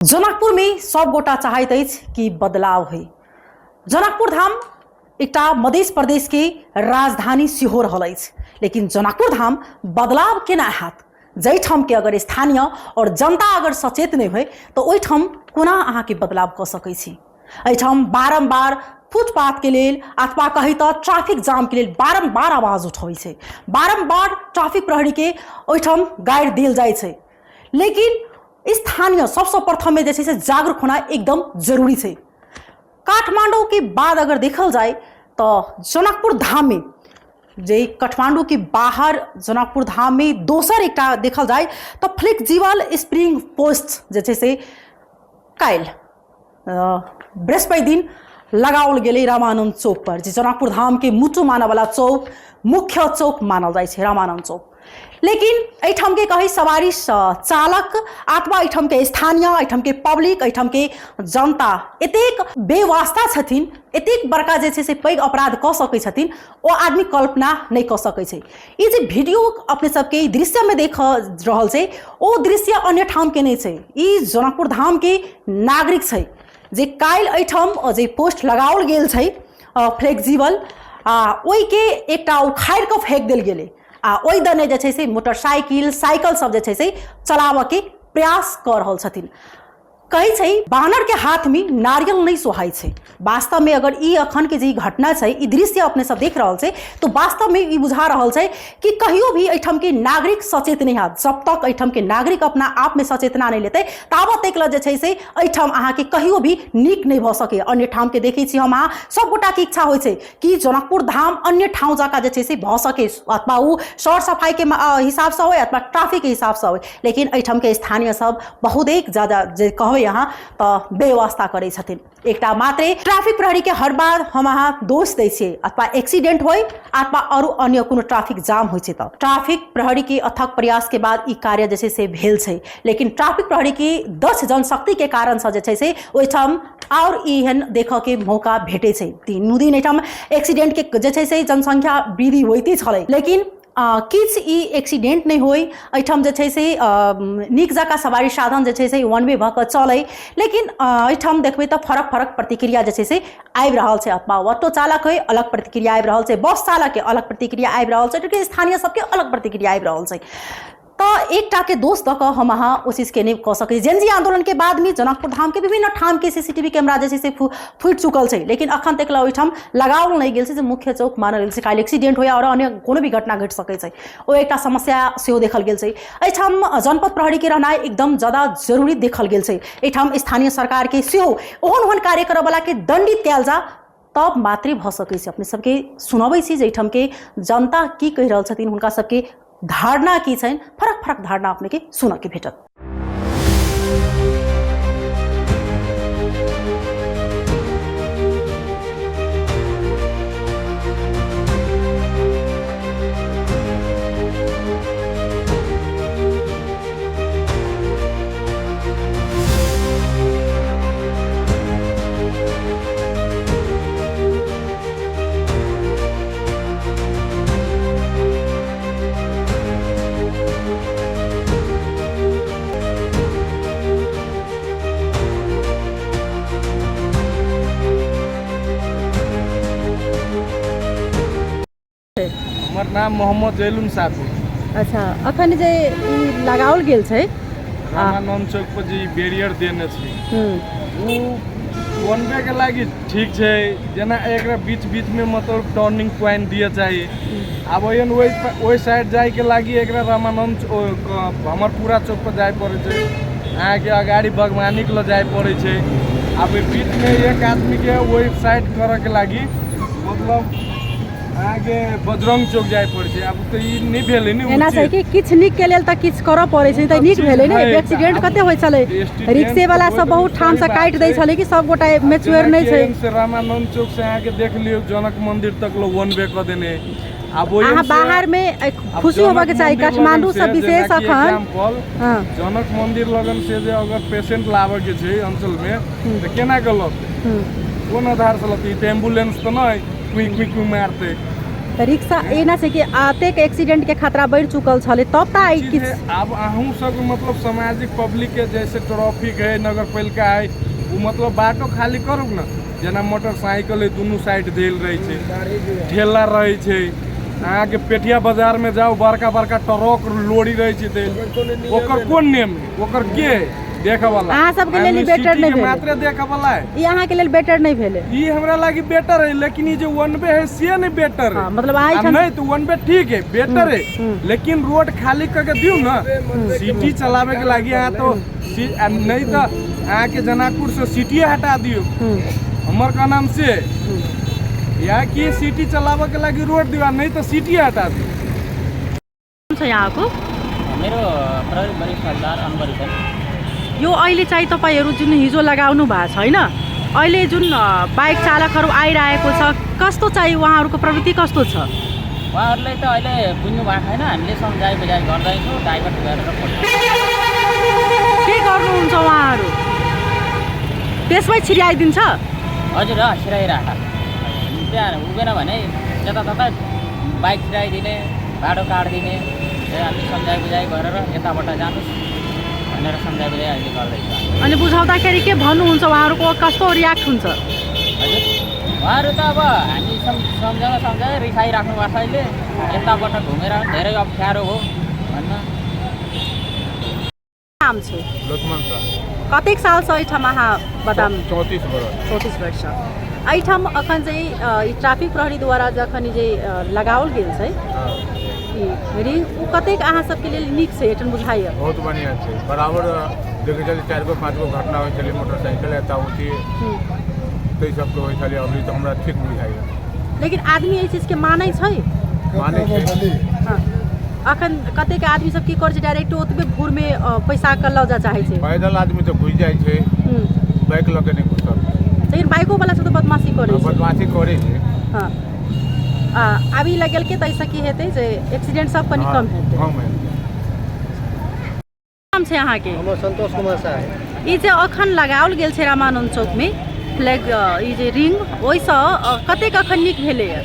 जनकपुर में सब गोटा चाहत कि बदलाव हो। जनकपुर धाम एक मध्य प्रदेश के राजधानी सेहो रहल अछि, लेकिन जनकपुर धाम बदलाव केना हैत। जै ठाम के अगर स्थानीय और जनता अगर सचेत नहीं हुए तो ओहि ठाम कोना अहाँ के बदलाव कर सकै छी। एहिठाम बारंबार फुटपाथ के लेल अथवा कही तो ट्रैफिक जाम के लेल बारंबार आवाज उठबै छै, बारंबार ट्रैफिक प्रहरी के ओहिठाम गाइड देल जाइ छै। लेकिन स्थानीय सबसे प्रथम में जैसे जागरूक होना एकदम जरूरी है। काठमांडू के बाद अगर देखल जाए तो जनकपुर धाम में जे काठमांडू के बाहर जनकपुर धाम में दोसर एक देखल जाए तो फ्लेक्सिबल स्प्रिंग पोस्ट जैसे काल बृहस्पति दिन लगाओल गेले रामानंद चौक पर, जे जनकपुर धाम के मुटु माना वाला चौक मुख्य चौक मानल जाए छै रामानंद चौक। लेकिन एहिठाम के कही सवारी चालक अथवा एहिठाम के स्थानीय एहिठाम के पब्लिक एहिठाम के जनता एतेक बेवास्ता छथिन, एतेक बड़का जे छै से पैघ अपराध कऽ सकै छथिन ओ आदमी कल्पना नहीं कऽ सकै छै। ई जे वीडियो अपने सबके दृश्य में देख रहल छै ओ दृश्य अन्य ठाम के नहीं छै, ई जनकपुर धाम के नागरिक छै जे काल्हि एहिठाम जे पोस्ट लगाओल गेल छै फ्लेक्सिबल ओहि के एकटा उखाड़ कऽ फेंक देल गेलै आ ओहि दने जे छै से मोटरसाइकिल साइकिल सब जे छै से चलाबऽ के प्रयास कर रहल छथिन। कही छै बानर के हाथ में नारियल नहीं सोहाय छै। वास्तव में अगर ई अखन के जे घटना छै ई दृश्य अपने सब देख रहल छै तो वास्तव में ई बुझा रहल छै कि कहियो भी एहिठाम के नागरिक सचेत नहीं हैत। जब तक एहिठाम के नागरिक अपना आप में सचेतना नहीं लेते ताबत तक जे छै से एहिठाम अहाँ के कहियो भी नीक नहीं भ सके। अन्य ठाम के देखै छी हम अहाँ सब गोटा के इच्छा होय छै कि जनकपुर धाम अन्य ठाव जका जे छै से भ सके, अथवा उ सर सफाई के हिसाब से होय अथवा ट्रैफिक के हिसाब से होय। लेकिन एहिठाम के स्थानीय सब बहुत एक ज्यादा जे कहो यहाँ तो बेवास्ता करे छथिन। एकटा मात्रे ट्रैफिक प्रहरी के हर बार हम अहाँ दोष दै छियै, अथवा एक्सीडेंट होय अथवा और अन्य कोनो ट्रैफिक जाम होय छै तो ट्रैफिक प्रहरी के अथक प्रयास के बाद ई कार्य जे छै से भेल छै। लेकिन ट्रैफिक प्रहरी की दक्ष जनशक्ति के कारण से जे छै से ओहिठाम और एहन देख के मौका भेटे छै। तीनू दिन एहिठाम एक्सीडेंट के जे छै से जनसंख्या वृद्धि होइते छलै, लेकिन किछ ई एक्सीडेंट नहीं होई। एहिठाम जे छै से नीक जका सवारी साधन जे छै से वन वे भऽ कऽ चलै। लेकिन एहिठाम देखबै तऽ फरक फरक प्रतिक्रिया जे छै से आबि रहल छै, अथवा ऑटो चालक है अलग प्रतिक्रिया आबि रहल छै, बस चालक के अलग प्रतिक्रिया आबि रहल छै, स्थानीय सबके अलग प्रतिक्रिया आबि रहल छै। तो एकटा के दोष दऽ कऽ हम अहाँ ओ चीज के नहीं कह सकै। जेनजी आंदोलन के बाद में जनकपुर धाम के विभिन्न ठाम के सीसीटीवी कैमरा जे छै से फुटि चुकल छै, लेकिन अखन तक ओहिठाम लगाओल नहीं गेल छै जे मुख्य चौक मानल गेल छै। काल्हि एक्सीडेंट होया और अन्य कोनो भी घटना घटि सकै छै, ओ एकटा समस्या सेहो देखल गेल छै। एहिठाम जनपद प्रहरी के रहनाइ एकदम ज्यादा जरूरी देखल गेल छै। एहिठाम स्थानीय सरकार के सेहो ओहन ओहन कार्य करऽ वाला के दंडित कयल जा तब मात्रे भऽ सकै छै। अपने सबके सुनबै छी जे एहिठाम के जनता की कहि रहल छथिन, हुनका सबके धारणा की छनि, फरक फरक धारणा अपने के सुनऽ के भेटत। हमर नाम मोहम्मद जैलुन साफी। अच्छा, अखन जे लगाओल गेल छै रामानंद चौक पर जे बैरियर देने छै वो वन वे के लागी ठीक छै। जेना एकरा बीच बीच में मतलब टर्निंग पॉइंट दिए चाहिए। अब ओहि साइड जाए के लागी एकरा रामानंद हमर पूरा चौक पर जाए पड़े छै, अहाँ के अगाड़ी बागवानी के जाए पड़े छै। अब बीच में एक आदमी के वही साइड करे के लागी मतलब आगे बजरंग चौक जाए पड़े छै। अब तो ई नहीं भेलै ने, एना छै कि किछ नीक के लेल त किछ करऽ पड़े छै, त नीक भेलै ने। एक्सीडेंट कते होय छलै, रिक्शे वाला सब बहुत ठाम से काटि दै छलै कि सब गोटा मैच्योर नहीं छै। रामानंद चौक से आके देख लियो जनक मंदिर तक लो वन वे क देने। अब अहाँ बाहर में खुशी होबा के चाहिए। काठमांडू से विशेष अखन जनक मंदिर लगन से जे अगर पेशेंट लावे के छै अंचल में त केना गलत कोन आधार से लती? एम्बुलेंस तो नहीं क्विक क्विक मारते तो रिक्शा एना से कि आते के एक्सीडेंट के खतरा बढ़ चुकल छले तब ता आई चीज किछ है, अब अहूँ सब मतलब सामाजिक पब्लिक के जैसे ट्रैफिक है नगर पालिका है वो मतलब बाटो खाली करू ना जेना मोटरसाइकिल है दोनों साइड देल रही है ठेला रही है अहाँके पेठिया बाजार में जाओ बड़का बड़का ट्रक लोड़ी रही है ओकर कोन नियम है ओकर के देखे वाला अहाँ सबके लेल बेटर नहीं भेले मात्र देखे वाला है ई अहाँ के लेल बेटर नहीं भेले ई हमरा लागी बेटर है लेकिन ये जो वन वे है से नहीं बेटर है हाँ, मतलब आई अब नहीं तो वन वे ठीक है बेटर है लेकिन रोड खाली करके दियो ना सिटी चलावे के लागी यहाँ तो नहीं तो यहाँ के जनकपुर से सिटी हटा दियो हमार का नाम से या कि सिटी चलावे के लागी रोड दियो नहीं तो सिटी हटा दियो यहाँ को मेरो प्रहरी वरिष्ठ हवलदार अनवर हुसैन। यो अहिले चाहिँ तपाईँहरू जुन हिजो लगाउनु भएको छ होइन अहिले जुन बाइक चालकहरू आइरहेको छ कस्तो चाहिँ उहाँहरूको प्रवृत्ति कस्तो छ उहाँहरूले त अहिले बुझ्नु भएको छैन हामीले सम्झाइ बुझाइ गर्दैछौँ ड्राइभर गरेर के गर्नुहुन्छ उहाँहरू त्यसमै छिराइदिन्छ हजुर छिराइरहेको त्यहाँ उभिएन भने जताततै बाइक छिराइदिने बाटो काटिदिने हामीले सम्झाइ बुझाइ गरेर यताबाट जानुहोस् भनेर सम्झाइ बुझाइ अहिले गर्दैछ। अनि बुझाउँदाखेरि के भन्नुहुन्छ उहाँहरूको कस्तो रियाक्ट हुन्छ हजुर उहाँहरू त अब हामी सम्झाएर रिसाइराख्नु भएको छ अहिले यताबाट घुमेर धेरै अप्ठ्यारो हो भन्न। नाम छ लक्ष्मण शाह कतेक साल छ एहिठाम अहाँ बताम 34 वर्ष 34 वर्ष एहिठाम अखन चाहिँ ई ट्राफिक प्रहरीद्वारा जखन ई जे लगाओल गेल छै रिंग ओ कतेक अहाँ सबके लेल नीक छै एठन बुझाइए बहुत बढ़िया छै बराबर देखे चलिए 4 गो 5 गो घटना होइ छलै मोटरसाइकिल एता होती तै सब के होइ छलै अभी तो हमरा ठीक बुझाइए लेकिन आदमी एहि चीज के मानै छै माने छै हाँ अखन कतेक आदमी सब की कर छै डायरेक्ट ओतबे भोर में पैसा के लऽ जा चाहै छै पैदल आदमी तो घुस जाइ छै बाइक लऽ के नहीं घुसल लेकिन बाइको वाला सब तो बदमाशी करे छै बदमाशी करे छै हाँ अभी लगल के तैसा की हेतै जे एक्सीडेंट सब कनी कम हेतै कम है नाम छै अहाँ के हमर संतोष कुमार शाह ई जे अखन लगाओल गेल छै रामानंद चौक में फ्लैग ई जे रिंग ओइसँ कतेक अखन नीक भेलैए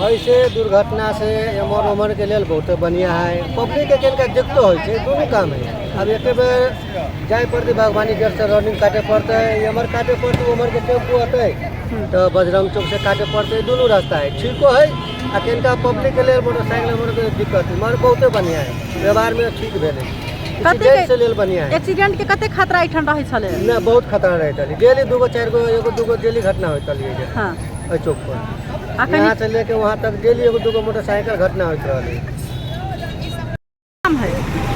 ऐसे दुर्घटना से एमर उमर के लिए बहुत बढ़िया है पब्लिक के केनका देखते हो दोनों काम है अब एक बेर जाए पड़ते बागवानी गेट से रनिंग काटे पड़ते एमर काटे पड़ते उमर के टेम्पू हटे तो बजरंग चौक से काटे पड़ते दोनों रास्ता है ठीको है आ केनका पब्लिक के लिए मोटरसाइकिल उमर के दिक्कत है मगर बहुत बढ़िया है व्यवहार में ठीक भेले एक्सीडेंट से लेल बढ़िया है एक्सीडेंट के कते खतरा एठन रहै छले ना बहुत खतरा रहे छले डेली 2 गो 4 गो एगो 2 गो डेली घटना होत छले हां एहि चौक पर अखन यहाँ से लेके वहाँ तक डेली एगो 2 गो मोटरसाइकिल घटना होत रहले नाम है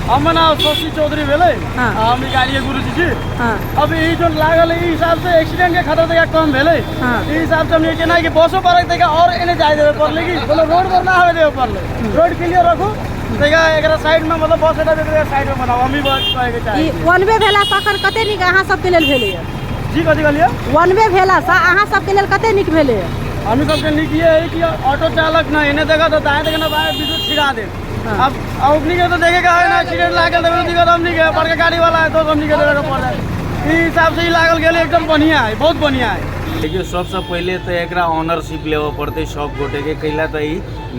हमर नाम शशि चौधरी भेलै हाँ। हम गाड़ी गुरुजी जी हां अब ई जो लागल ई हिसाब से एक्सीडेंट के खतरा तक कम भेलै हाँ। ई हिसाब से हमने केना कि बसो पर तक और एने जाय देबे पड़ले कि मतलब रोड पर ना आवे देबे पड़ले रोड क्लियर रखू तक एकरा साइड में मतलब बस अड्डा के साइड में बनाओ हम ही बस कहे के ई चाही वन वे भेला सकर कते नीक अहाँ सबके लेल भेलैए जी कथी कहलिए वन वे भेला सा अहाँ सबके लेल कते नीक भेलैए हम सबके लिख ये है कि ऑटो चालक ना इन्हें देखा तो दाएं देखा ना बाएं बीच छिड़ा दे हाँ। अब अपनी के तो देखेगा है ना एक्सीडेंट लागल तो दिक्कत हमनी के बड़का गाड़ी वाला है तो हमनी के देवे पड़ जाए ई हिसाब से ही लागल गेल एकदम बढ़िया है बहुत बढ़िया है देखिए सबसे पहले तो एक ऑनरशिप लेवे पड़ते सब गोटे के कैला तो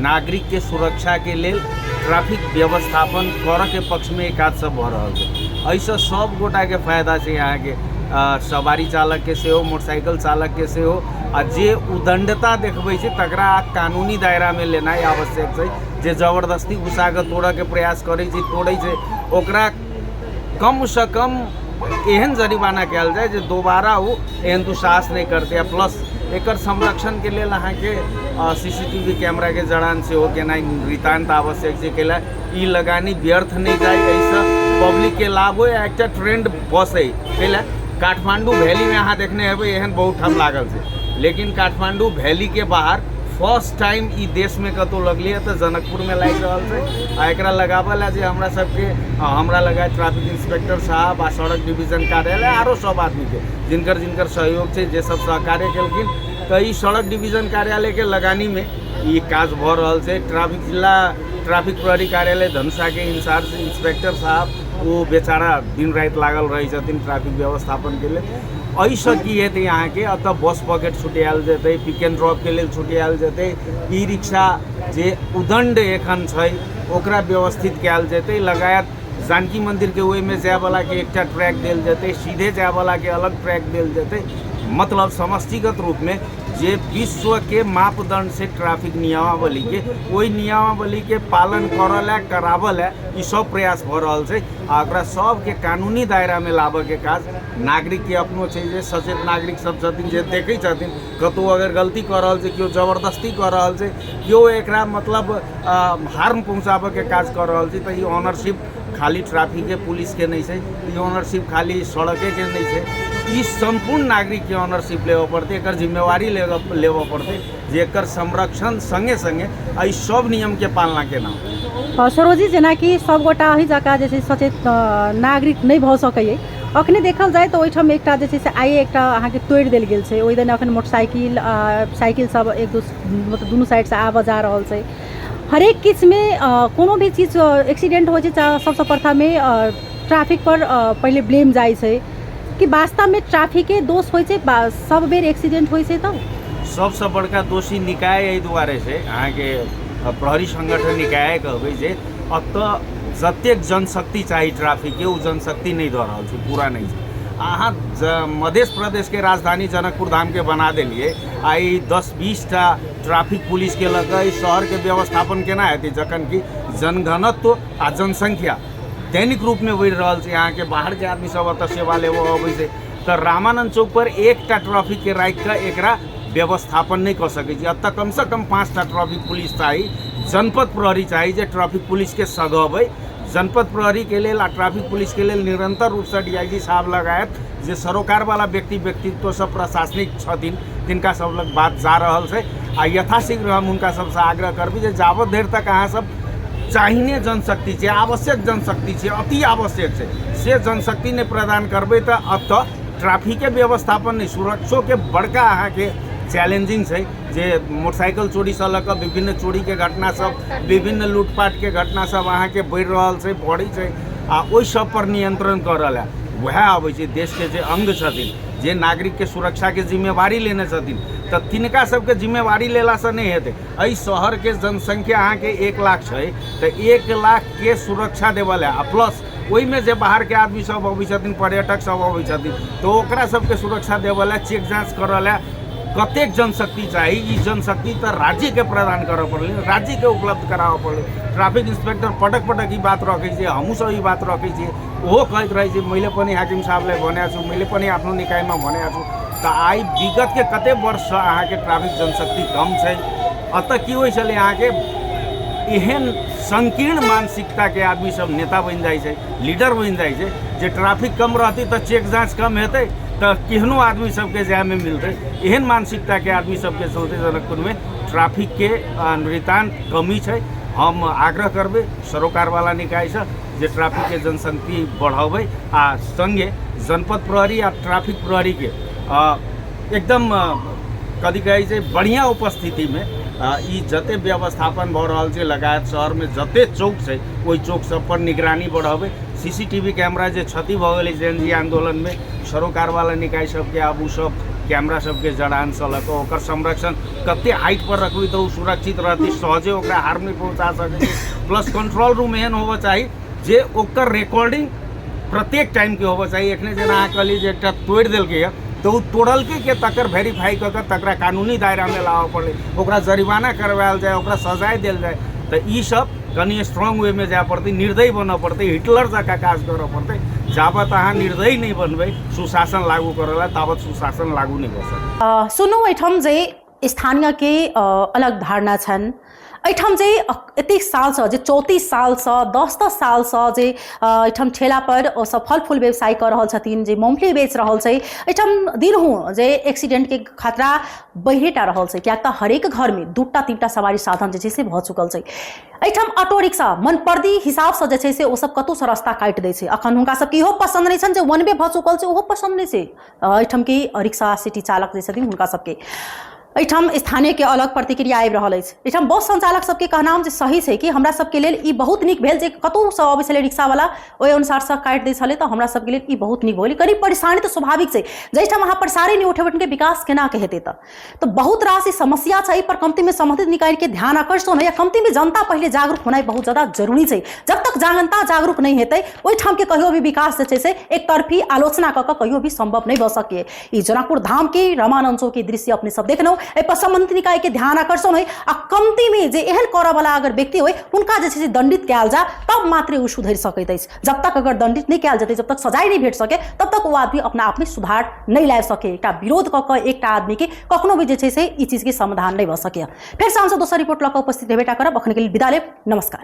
नागरिक के सुरक्षा के लेल ट्रैफिक व्यवस्थापन कर के पक्ष में एक हाथ सब भ रहा है ऐसा सब गोटा के फायदा से यहाँ के सवारी चालक के सेहो मोटरसाइकिल चालक के सेहो आ जे उदंडता देखबै छै तकरा कानूनी दायरा में लेनाइ आवश्यक छै जे जबरदस्ती घुसा के तोड़े के प्रयास करे छै तोड़े छै ओकरा कम से कम एहन जरिमाना कयल जाए जे दोबारा वो एहन दुसाहस नहीं करते प्लस एकर संरक्षण के लिए अहाँ के सीसीटीवी कैमरा के जड़ान से हो के नितान्त आवश्यक छै कैला ई लगानी व्यर्थ नहीं जाए ऐसा पब्लिक के लाभ हो एक ट्रेंड बस है कैला काठमांडू वैली में अहाँ देखने हेबै एहन बहुत ठाम लागल छै लेकिन काठमांडू वैली के बाहर फर्स्ट टाइम ई देश में कतौ लगलिए तो जनकपुर में लागि रहल छै आ एकरा लगाबला जे हमरा सबके हमरा लगा ट्रैफिक इंस्पेक्टर साहब आ सड़क डिवीजन कार्यालय आरो सब आदमी के जिनकर सहयोग छै जे सब सहकार्य केलखिन तो ई सड़क डिवीजन कार्यालय के लगानी में ई काज भ रहल छै ट्रैफिक जिला ट्रैफिक प्रहरी कार्यालय धनुषा के इंचार्ज इंस्पेक्टर साहब वो बेचारा दिन रात लागल रही छथिन ट्रैफिक व्यवस्थापन के लिए ऐसा की हेतै यहाँ के अतः बस पॉकेट छुटियाल जेतै पिक एंड ड्रॉप के लिए छुटियाल जेतै ई रिक्शा जे उदंड एखन छै ओकरा व्यवस्थित कयल जेतै, लगायत जानकी मंदिर के ओहि में जाए वाला के एकटा ट्रैक देल जेतै, सीधे जाए वाला के अलग ट्रैक देल जेतै। मतलब समष्टिगत रूप में जे विश्व के मापदंड से ट्रैफिक नियमावली के ओहि नियमावली के पालन करल करावल ई सब प्रयास भ रहल छै। आ ओकरा सब के कानूनी दायरा में लाबऽ के काज नागरिक के अपनो छै, जे सचेत नागरिक सब छथिन, जे देखै छथिन कतौ अगर गलती कर रहल छै, केओ जबरदस्ती कर रहल छै, केओ एकरा मतलब हार्म पहुँचाबऽ के काज कर रहल छै, तऽ ई ऑनरशिप खाली ट्रैफिक के पुलिस के नहीं है, ये ऑनरशिप खाली सड़के के नहीं है, ई संपूर्ण नागरिक के ऑनरशिप लेवऽ पड़ते, एक जिम्मेवारी लेवऽ पड़ते, जे एकर संरक्षण संगे संगे एहि सब नियम के पालना केना। सरोजी जेनाकि सब गोटा ही जगह जैसे सचेत नागरिक नहीं भऽ सकैए, अखने देखल जाए तो ओहिठाम एकटा जे छै से आइ एकटा अहाँके तोड़ि देल गेल छै, ओहि दिन अखन मोटरसाइकिल साइकिल सब एक मतलब दुनू साइड से आबऽ जा रहल छै। हरेक किस में कोनो भी चीज एक्सीडेंट हो छै सबसे प्रथम ट्रैफिक पर पहले ब्लेम जाइ छै कि वास्तव में ट्रैफिक के दोष होइ छै, सब बेर एक्सीडेंट होइ छै। तब सबसे बड़का दोषी निकाय एहि दुआरे छै, अहाँके प्रहरी संगठन निकाय कहबै जे अतऽ जतेक जनशक्ति चाही ट्रैफिक के, ओ जनशक्ति नहीं दऽ रहल छै, पूरा नहीं छै। अहाँ मध्य प्रदेश के राजधानी जनकपुर धाम के बना देलिए, आई 10-20 टा ट्रैफिक पुलिस के लग शहर के व्यवस्थापन केना हेतै, जखन कि जनघनत्व आ जनसंख्या दैनिक रूप में बढ़ि रहल छै। यहाँ के बाहर के आदमी सब अतऽ सेवा लेबऽ अबै छै, तऽ रामानंद चौक पर एकटा ट्रैफिक के राखि कऽ एकरा व्यवस्थापन नहीं कर सकै छी। अतऽ कम से कम 5 टा ट्रैफिक पुलिस चाही, जनपद प्रहरी चाही जे ट्रैफिक पुलिस के सगबै। जनपद प्रहरी के लेल आ ट्रैफिक पुलिस के लेल निरंतर रूप से डीआईजी साहब लगायत जे सरोकार वाला व्यक्तित्व सब प्रशासनिक छथिन, तिनका सब लग बात जा रहल छै। आ यथाशीघ्र हम हुनका सबसे आग्रह करबै जे जाबत देर तक अहाँ सब चाहिने जनशक्ति छै, आवश्यक जनशक्ति छै, अति आवश्यक छै, से जनशक्ति ने प्रदान करबै तऽ अतऽ ट्रैफिक के व्यवस्थापन नहीं, सुरक्षो के बड़का अहाँ के चैलेंजिंग है। जे मोटरसाइकिल चोरी से लऽ विभिन्न चोरी के घटना सब, विभिन्न लूटपाट के घटना सब अहाँ के बढ़ि रहल छै, बढ़ै छै, आ ओहि सब पर नियंत्रण करल है। वह आबै छै देश के जे अंग छथिन, जे नागरिक के सुरक्षा के जिम्मेवारी लेने छथिन, तऽ तिनका सबके जिम्मेवारी लेला से नहीं हेतै। एहि शहर के जनसंख्या अहाँ के 1 लाख छै, तऽ 1 लाख के सुरक्षा देवल है, प्लस ओहि में जे बाहर के आदमी सब अबै छथिन, पर्यटक सब अबै छथिन, तऽ ओकरा सबके सुरक्षा देवल है, चेक जाँच करल है। कतेक जनशक्ति चाहिए, ई जनशक्ति तो राज्य के प्रदान करऽ पड़लै, राज्य के उपलब्ध कराबऽ पड़लै। ट्रैफिक इंस्पेक्टर पटक पटक ई बात रखै छै, हमहूँ सब ई बात रखै छियै, ओहो कहैत रहै छै, मैले पनि हाकिम साहबले भनेको छु, मैले पनि आफ्नो निकायमा भनेको छु। तऽ आइ विगत के कते वर्ष से अहाँ के ट्रैफिक जनशक्ति कम छै। अतः की होइ छलै, अहाँ के एहन संकीर्ण मानसिकता के आदमी सब नेता बनि जाइ छै, लीडर बनि जाइ छै, जे ट्रैफिक कम रहतै तऽ चेक जाँच कम हेतै, तो केहनो आदमी सबके जाए में मिलते। एहन मानसिकता के आदमी सबके चलते जनकपुर में ट्रैफिक के नितांत कमी है। हम आग्रह करबे सरोकार वाला निकाय से जे ट्रैफिक के जनशक्ति बढ़ावे, आ संगे जनपद प्रहरी आ ट्रैफिक प्रहरी के एकदम कथी कहै छै बढ़िया उपस्थिति में ई जते व्यवस्थापन भऽ रहल छै, लगायत शहर में जते चौक छै ओहि चौक सब पर निगरानी बढ़ावे। सीसीटीवी कैमरा जे क्षति भऽ गेलै जेएनजी आंदोलन में, सरोकार वाला निकाय सबके आब सब कैमरा सबके जड़ान से लऽ ओकर संरक्षण कते हाइट पर रखबै तऽ सुरक्षित रहतै, सहजे ओकरा हार्म नहीं पहुँचा सकै। प्लस कंट्रोल रूम एहन होबऽ चाही जे ओकर रिकॉर्डिंग प्रत्येक टाइम के होबऽ चाही। एखने जेना अहाँ कहली जे एकटा तोड़ि देलकै तो तोड़लकै के तकर वेरीफाई कऽ कऽ तकरा कानूनी दायरा में लाबऽ पड़लै, ओकरा जरिमाना करवायल जाए, ओकरा सजाए देल जाए। तो ई सब कनी स्ट्रॉन्ग वे में जाए पड़तै, निर्दयी बनऽ पड़तै, हिटलर जकाँ काज करऽ पड़तै। जाबत अहाँ निर्दयी नहीं बनबै, सुशासन लागू करला, ताबत सुशासन लागू नहीं भऽ सकत। सुनू एहिठाम जे स्थानीय के अलग धारणा छन्, एहिठाम जे एतेक साल से, जे 34 साल से 10-10 साल से जे एहिठाम ठेला पर ओ सब फल फूल व्यवसाय कर रहल छथिन, जे मूंगफली बेच रहल छै, एहिठाम दिनहु जे एक्सीडेंट के खतरा बढ़ेटा रहल छै। किया तऽ हरेक घर में 2टा-3टा सवारी साधन जे छै से भऽ चुकल छै। एहिठाम ऑटो रिक्शा मनपर्दी हिसाब से जे छै से ओ सब कतौ से रास्ता काटि दै छै। अखन हुनका सबके इहो पसंद नहीं छनि जे वन वे भऽ चुकल छै, ओहो पसंद नहीं छै एहिठाम के रिक्शा सिटी चालक जे छथिन हुनका सबके। एहिठाम स्थानीय के अलग प्रतिक्रिया आबि रहल अछि। एहिठाम बस संचालक सबके कहनाम जे सही छै कि हमरा सबके लेल ई बहुत नीक भेल जे कतौ से अबै छलै रिक्शावाला ओहि अनुसार से काटि दै छलै तऽ हमरा सबके लेल ई बहुत नीक भेल। कनी परेशानी तऽ स्वाभाविक छै, जहिठाम अहाँ प्रसारे नहीं उठेबन के विकास केना के हेतै तऽ बहुत रास ई समस्या छै। पर कमती में संबंधित निकाय के ध्यान आकर्षण है या कमती में जनता पहले जागरूक होना बहुत ज्यादा जरूरी छै। जब तक जनता जागरूक नहीं हेतै ओहिठाम के कहियो भी विकास जे छै से एक तरफी आलोचना कऽ कऽ कहियो भी संभव नहीं भऽ सकै। ई जनकपुर धाम के रामानंचो के दृश्य अपने सब देखनौ, एहि पर संबंधित निकाय के ध्यान आकर्षण है आ कमती में जे एहन करऽ वाला अगर व्यक्ति होय उनका जे छै से दंडित कयल जा तब मात्र उ सुधरि सकैत अछि। जब तक अगर दंडित नहीं कयल जेतै, जब तक सजाय नहीं भेट सके तब तक वो आदमी अपना आप में सुधार नहीं ला सके। एकटा विरोध कऽ कऽ एकटा आदमी के कखनो भी जे छै से ई चीज के समाधान नहीं भऽ सकै। फिर से हमसब दोसर रिपोर्ट लऽ कऽ उपस्थित हेबेटा करब। अखन के लेल विदा लेब। नमस्कार।